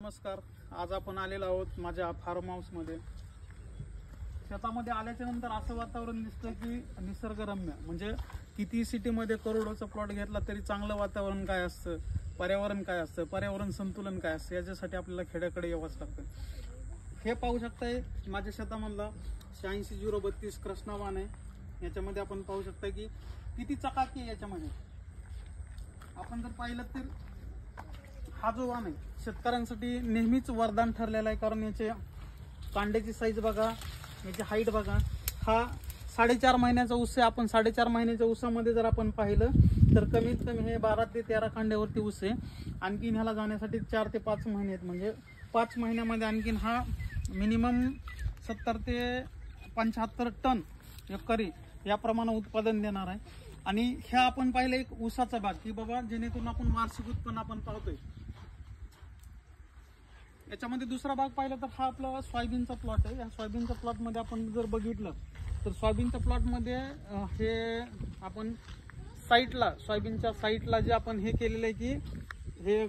नमस्कार. आज आपण आलेलो आहोत माझ्या फार्म हाऊस मध्ये. शेतामध्ये आल्याच्या नंतर असं वातावरण दिसतं की निसर्गरम्य, म्हणजे किती सिटीमध्ये करोडोचा प्लॉट घेतला तरी चांगलं वातावरण काय असतं, पर्यावरण काय असतं, पर्यावरण संतुलन काय असतं, याच्यासाठी आपल्याला खेड्याकडे यावंच लागतं. हे पाहू शकताय माझ्या शेतामधला 86-032 कृष्णावान आहे. याच्यामध्ये आपण पाहू शकता की किती चकाकी आहे याच्यामध्ये. आपण जर पाहिलं तर हा जो वाण आहे शेतकऱ्यांसाठी नेहमीच वरदान ठरलेला आहे, कारण याचे कांड्याची साईज बघा, याची हाईट बघा. हा 4.5 महिन्याचा ऊस आहे. आपण 4.5 महिन्याच्या ऊसामध्ये जर आपण पाहिलं तर कमीत कमी हे 12 ते 13 कांड्यावरती ऊस आहे. आणखीन ह्याला जाण्यासाठी 4 ते 5 महिने आहेत, म्हणजे 5 महिन्यामध्ये आणखीन हा मिनिमम 70 ते 75 टन एकरी या प्रमाणात उत्पादन देणार आहे. आणि ह्या आपण पाहिलं एक ऊसाचा भाग की बाबा जेणेकरून आपण वार्षिक उत्पन्न आपण पाहतोय. याच्यामध्ये दुसरा भाग पाहिला तर हा आपला सोयाबीनचा प्लॉट आहे. या सोयाबीनच्या प्लॉटमध्ये आपण जर बघितलं तर सोयाबीनच्या प्लॉटमध्ये हे आपण साईटला सोयाबीनच्या साईटला जे आपण हे केलेलं आहे की हे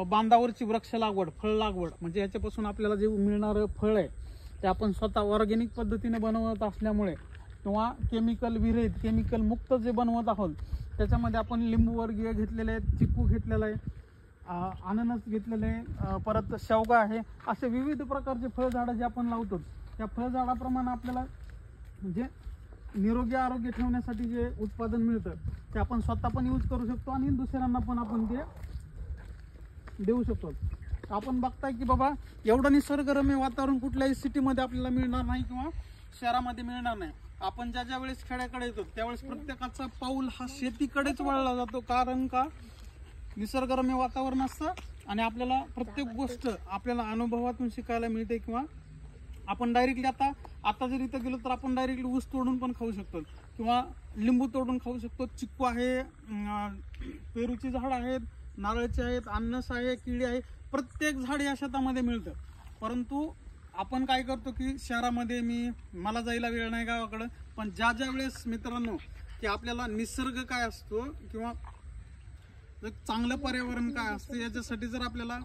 बांधावरची वृक्ष लागवड, फळ लागवड, म्हणजे याच्यापासून आपल्याला जे मिळणारं फळ आहे ते आपण स्वतः ऑर्गॅनिक पद्धतीने बनवत असल्यामुळे किंवा केमिकल विरहित, केमिकल मुक्त जे बनवत आहोत त्याच्यामध्ये आपण लिंबू वर्गीय घेतलेले आहेत, चिकू घेतलेला आहे, अननस घेतलेले आहे, परत शेवगा आहे. असे विविध प्रकारचे फळझाडं जे आपण लावतो त्या फळझाडाप्रमाणे आपल्याला जे निरोगी आरोग्य ठेवण्यासाठी जे उत्पादन मिळतं ते आपण स्वतः पण यूज करू शकतो आणि दुसऱ्यांना पण आपण ते देऊ शकतो. आपण बघताय की बाबा एवढं निसर्गरम्य वातावरण कुठल्याही सिटीमध्ये आपल्याला मिळणार नाही किंवा शहरामध्ये मिळणार नाही. आपण ज्या वेळेस खेड्याकडे येतो त्यावेळेस प्रत्येकाचा पाऊल हा शेतीकडेच वळला जातो, कारण का निसर्गरम्य वातावरण असतं आणि आपल्याला प्रत्येक गोष्ट आपल्याला अनुभवातून शिकायला मिळते. किंवा आपण डायरेक्टली आता जर इथं गेलो तर आपण डायरेक्टली ऊस तोडून पण खाऊ शकतो किंवा लिंबू तोडून खाऊ शकतो. चिक्कू आहे, पेरूची झाड आहेत, नारळाची आहेत, अननस आहे, किडी आहे, प्रत्येक झाड या शेतामध्ये मिळतं. परंतु आपण काय करतो की शहरामध्ये मला जायला वेळ नाही गावाकडं, पण ज्या वेळेस मित्रांनो की आपल्याला निसर्ग काय असतो किंवा चांगलं पर्यावरण काय असतं याच्यासाठी जर आपल्याला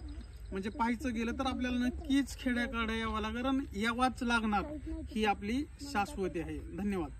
म्हणजे पाहायचं गेलं तर आपल्याला नक्कीच खेड्याकडे यावं लागेल, यावाच लागणार. ही आपली शाश्वती आहे. धन्यवाद.